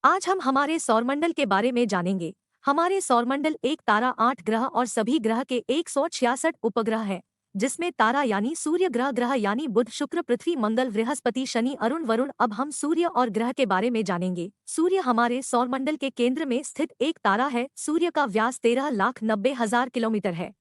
आज हम हमारे सौरमंडल के बारे में जानेंगे। हमारे सौरमंडल एक तारा, 8 ग्रह और सभी ग्रह के 166 उपग्रह है, जिसमें तारा यानी सूर्य, ग्रह ग्रह यानी बुध, शुक्र, पृथ्वी, मंगल, बृहस्पति, शनि, अरुण, वरुण। अब हम सूर्य और ग्रह के बारे में जानेंगे। सूर्य हमारे सौरमंडल के केंद्र में स्थित एक तारा है। सूर्य का व्यास 13,90,000 किलोमीटर है।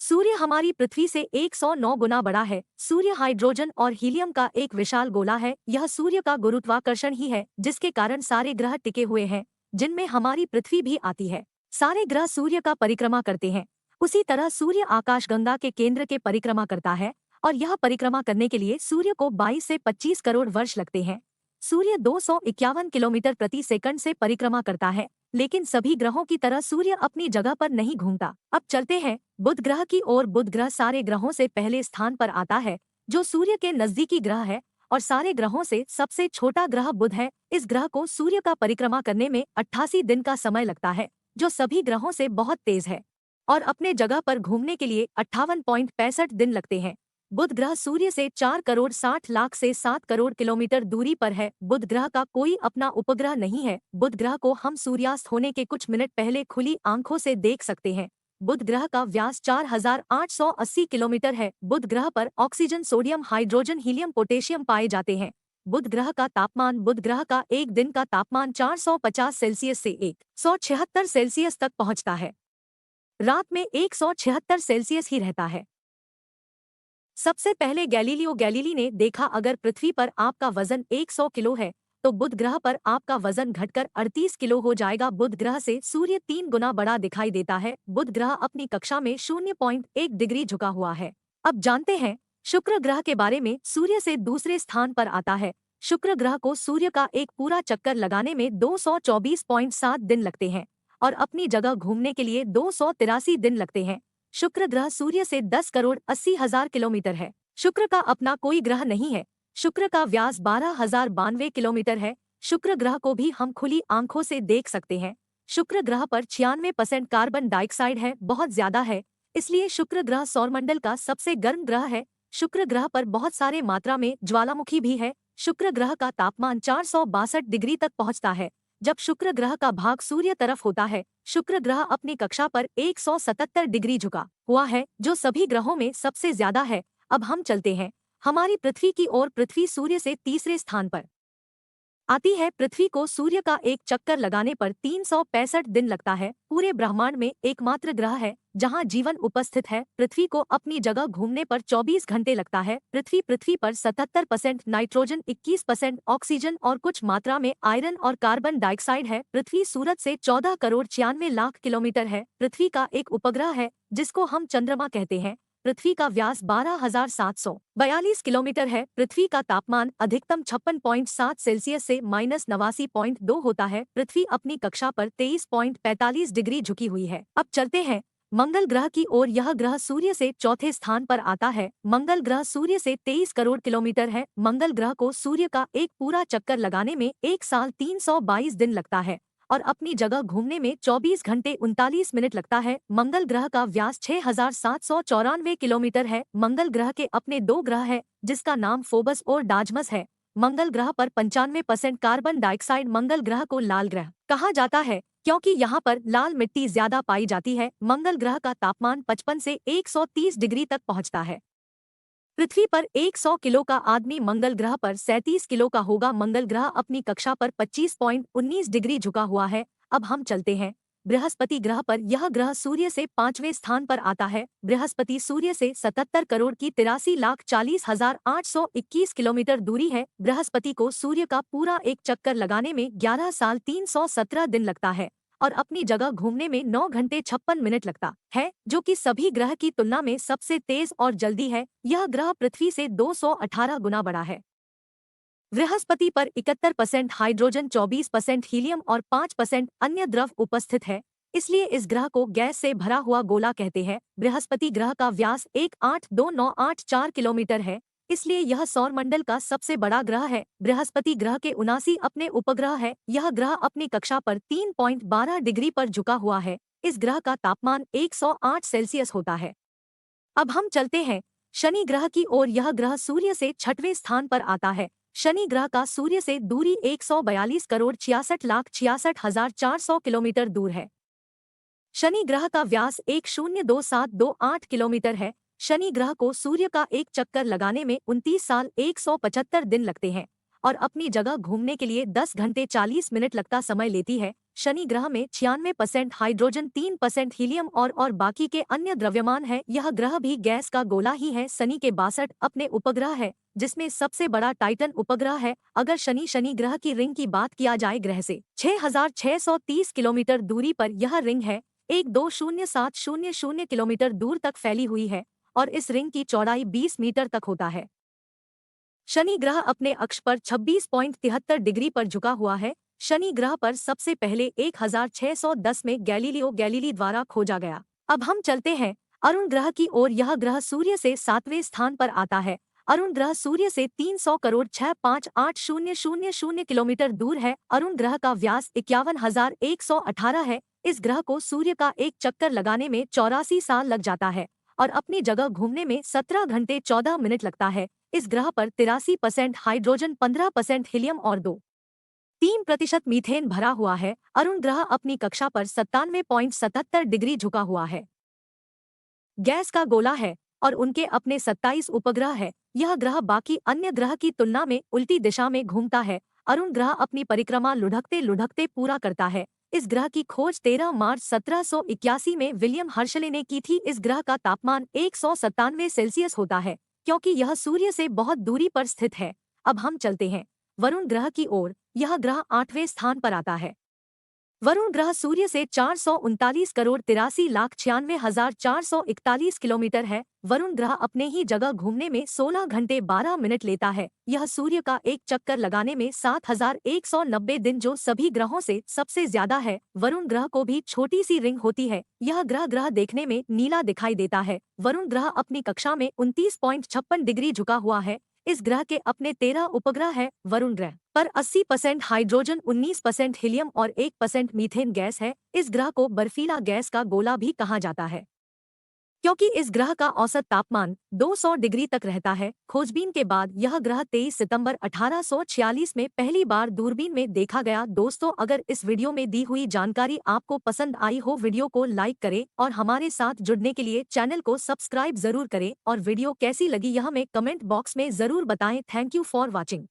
सूर्य हमारी पृथ्वी से 109 गुना बड़ा है। सूर्य हाइड्रोजन और हीलियम का एक विशाल गोला है। यह सूर्य का गुरुत्वाकर्षण ही है जिसके कारण सारे ग्रह टिके हुए हैं, जिनमें हमारी पृथ्वी भी आती है। सारे ग्रह सूर्य का परिक्रमा करते हैं। उसी तरह सूर्य आकाशगंगा के केंद्र के परिक्रमा करता है और यह परिक्रमा करने के लिए सूर्य को 22 से 25 करोड़ वर्ष लगते हैं। सूर्य 251 किलोमीटर प्रति सेकंड से परिक्रमा करता है, लेकिन सभी ग्रहों की तरह सूर्य अपनी जगह पर नहीं घूमता। अब चलते हैं बुध ग्रह की ओर। बुध ग्रह सारे ग्रहों से पहले स्थान पर आता है, जो सूर्य के नजदीकी ग्रह है और सारे ग्रहों से सबसे छोटा ग्रह बुध है। इस ग्रह को सूर्य का परिक्रमा करने में 88 दिन का समय लगता है, जो सभी ग्रहों से बहुत तेज है, और अपने जगह पर घूमने के लिए 58.65 दिन लगते हैं। बुध ग्रह सूर्य से 4 करोड़ 60 लाख से 7 करोड़ किलोमीटर दूरी पर है। बुध ग्रह का कोई अपना उपग्रह नहीं है। बुध ग्रह को हम सूर्यास्त होने के कुछ मिनट पहले खुली आंखों से देख सकते हैं। बुध ग्रह का व्यास 4,880 किलोमीटर है। बुध ग्रह पर oxygen, sodium, hydrogen, helium, potassium पाए जाते हैं। बुध ग्रह का तापमान। बुध ग्रह का एक दिन का तापमान 450 सेल्सियस से 176 सेल्सियस तक पहुंचता है। रात में 176 सेल्सियस ही रहता है। सबसे पहले गैलीलियो गैलीली ने देखा, अगर पृथ्वी पर आपका वजन 100 किलो है तो बुध ग्रह पर आपका वजन घटकर 38 किलो हो जाएगा। बुध ग्रह से सूर्य 3 गुना बड़ा दिखाई देता है। बुध ग्रह अपनी कक्षा में 0.1 डिग्री झुका हुआ है। अब जानते हैं शुक्र ग्रह के बारे में। सूर्य से दूसरे स्थान पर आता है। शुक्र ग्रह को सूर्य का एक पूरा चक्कर लगाने में 224.7 दिन लगते हैं और अपनी जगह घूमने के लिए 283 दिन लगते हैं। शुक्र ग्रह सूर्य से 10 करोड़ 80,000 किलोमीटर है। शुक्र का अपना कोई ग्रह नहीं है। शुक्र का व्यास 12,092 किलोमीटर है। शुक्र ग्रह को भी हम खुली आंखों से देख सकते हैं। शुक्र ग्रह पर 96% कार्बन डाइऑक्साइड है, बहुत ज्यादा है, इसलिए शुक्र ग्रह सौरमंडल का सबसे गर्म ग्रह है। शुक्र ग्रह पर बहुत सारे मात्रा में ज्वालामुखी भी है। शुक्र ग्रह का तापमान 462 डिग्री तक पहुंचता है जब शुक्र ग्रह का भाग सूर्य तरफ होता है। शुक्र ग्रह अपनी कक्षा पर 177 डिग्री झुका हुआ है, जो सभी ग्रहों में सबसे ज्यादा है। अब हम चलते हैं हमारी पृथ्वी की ओर। पृथ्वी सूर्य से तीसरे स्थान पर आती है। पृथ्वी को सूर्य का एक चक्कर लगाने पर 365 दिन लगता है। पूरे ब्रह्मांड में एकमात्र ग्रह है जहां जीवन उपस्थित है। पृथ्वी को अपनी जगह घूमने पर 24 घंटे लगता है। पृथ्वी पर 77% नाइट्रोजन, 21% ऑक्सीजन और कुछ मात्रा में आयरन और कार्बन डाइऑक्साइड है। पृथ्वी सूरज से 14 करोड़ 96 लाख किलोमीटर है। पृथ्वी का एक उपग्रह है जिसको हम चंद्रमा कहते हैं। पृथ्वी का व्यास 12,742 किलोमीटर है। पृथ्वी का तापमान अधिकतम 56.7 सेल्सियस से -89.2 होता है। पृथ्वी अपनी कक्षा पर 23.45 डिग्री झुकी हुई है। अब चलते हैं मंगल ग्रह की ओर। यह ग्रह सूर्य से चौथे स्थान पर आता है। मंगल ग्रह सूर्य से 23 करोड़ किलोमीटर है। मंगल ग्रह को सूर्य का एक पूरा चक्कर लगाने में 1 साल 322 दिन लगता है और अपनी जगह घूमने में 24 घंटे 39 मिनट लगता है। मंगल ग्रह का व्यास 6,794 किलोमीटर है। मंगल ग्रह के अपने 2 ग्रह है जिसका नाम फोबस और डाजमस है। मंगल ग्रह पर 95% कार्बन डाइऑक्साइड। मंगल ग्रह को लाल ग्रह कहा जाता है क्योंकि यहाँ पर लाल मिट्टी ज्यादा पाई जाती है। मंगल ग्रह का तापमान 55 से 130 डिग्री तक पहुँचता है। पृथ्वी पर 100 किलो का आदमी मंगल ग्रह पर 37 किलो का होगा। मंगल ग्रह अपनी कक्षा पर 25.19 डिग्री झुका हुआ है। अब हम चलते हैं बृहस्पति ग्रह पर। यह ग्रह सूर्य से 5वें स्थान पर आता है। बृहस्पति सूर्य से 77 करोड़ की 83,40,821 किलोमीटर दूरी है। बृहस्पति को सूर्य का पूरा एक चक्कर लगाने में 11 साल 317 दिन लगता है और अपनी जगह घूमने में 9 घंटे 56 मिनट लगता है, जो कि सभी ग्रह की तुलना में सबसे तेज और जल्दी है। यह ग्रह पृथ्वी से 218 गुना बड़ा है। बृहस्पति पर 71% हाइड्रोजन, 24% हीलियम और 5% अन्य द्रव उपस्थित है, इसलिए इस ग्रह को गैस से भरा हुआ गोला कहते हैं। बृहस्पति ग्रह का व्यास 1,82984 किलोमीटर है, इसलिए यह सौरमंडल का सबसे बड़ा ग्रह है। बृहस्पति ग्रह के 79 अपने उपग्रह है। यह ग्रह अपनी कक्षा पर 3.12 डिग्री पर झुका हुआ है। इस ग्रह का तापमान 108 सेल्सियस होता है। अब हम चलते हैं शनि ग्रह की ओर। यह ग्रह सूर्य से 6वें स्थान पर आता है। शनि ग्रह का सूर्य से दूरी 142 करोड़ 66,66,400 किलोमीटर दूर है। शनि ग्रह का व्यास 102728 किलोमीटर है। शनि ग्रह को सूर्य का एक चक्कर लगाने में 29 साल 175 दिन लगते हैं और अपनी जगह घूमने के लिए 10 घंटे 40 मिनट लगता समय लेती है। शनि ग्रह में 96% हाइड्रोजन, 3% हीलियम और बाकी के अन्य द्रव्यमान है। यह ग्रह भी गैस का गोला ही है। शनि के 62 अपने उपग्रह है, जिसमें सबसे बड़ा टाइटन उपग्रह है। अगर शनि ग्रह की रिंग की बात किया जाए, ग्रह से 6630 किलोमीटर दूरी पर यह रिंग है। 1,20700 किलोमीटर दूर तक फैली हुई है और इस रिंग की चौड़ाई 20 मीटर तक होता है। शनि ग्रह अपने अक्ष पर 26.73 डिग्री पर झुका हुआ है। शनि ग्रह पर सबसे पहले 1610 में गैलीलियो गैलीली द्वारा खोजा गया। अब हम चलते हैं अरुण ग्रह की ओर। यह ग्रह सूर्य से 7वें स्थान पर आता है। अरुण ग्रह सूर्य से 300 करोड़ 658,000 किलोमीटर दूर है। अरुण ग्रह का व्यास 51,118 है। इस ग्रह को सूर्य का एक चक्कर लगाने में 84 साल लग जाता है और अपनी जगह घूमने में 17 घंटे 14 मिनट लगता है। इस ग्रह पर 83% हाइड्रोजन, 15% हीलियम और 2.3% मीथेन भरा हुआ है। अरुण ग्रह अपनी कक्षा पर 97.77 डिग्री झुका हुआ है। गैस का गोला है और उनके अपने 27 उपग्रह है। यह ग्रह बाकी अन्य ग्रह की तुलना में उल्टी दिशा में घूमता है। अरुण ग्रह अपनी परिक्रमा लुढ़कते लुढ़कते पूरा करता है। इस ग्रह की खोज 13 मार्च 1781 में विलियम हर्शले ने की थी। इस ग्रह का तापमान 197 सेल्सियस होता है, क्योंकि यह सूर्य से बहुत दूरी पर स्थित है। अब हम चलते हैं वरुण ग्रह की ओर। यह ग्रह 8वें स्थान पर आता है। वरुण ग्रह सूर्य से 439 करोड़ 83,96,441 किलोमीटर है। वरुण ग्रह अपने ही जगह घूमने में 16 घंटे 12 मिनट लेता है। यह सूर्य का एक चक्कर लगाने में 7190 दिन, जो सभी ग्रहों से सबसे ज्यादा है। वरुण ग्रह को भी छोटी सी रिंग होती है। यह ग्रह देखने में नीला दिखाई देता है। वरुण ग्रह अपनी कक्षा में 29.56 डिग्री झुका हुआ है। इस ग्रह के अपने 13 उपग्रह है। वरुण ग्रह पर 80% हाइड्रोजन, 19% हीलियम और 1% मीथेन गैस है। इस ग्रह को बर्फीला गैस का गोला भी कहा जाता है, क्योंकि इस ग्रह का औसत तापमान 200 डिग्री तक रहता है। खोजबीन के बाद यह ग्रह 23 सितंबर 1846 में पहली बार दूरबीन में देखा गया। दोस्तों, अगर इस वीडियो में दी हुई जानकारी आपको पसंद आई हो, वीडियो को लाइक करें और हमारे साथ जुड़ने के लिए चैनल को सब्सक्राइब जरूर करें। और वीडियो कैसी लगी यह हमें कमेंट बॉक्स में जरूर बताएं। Thank you for watching.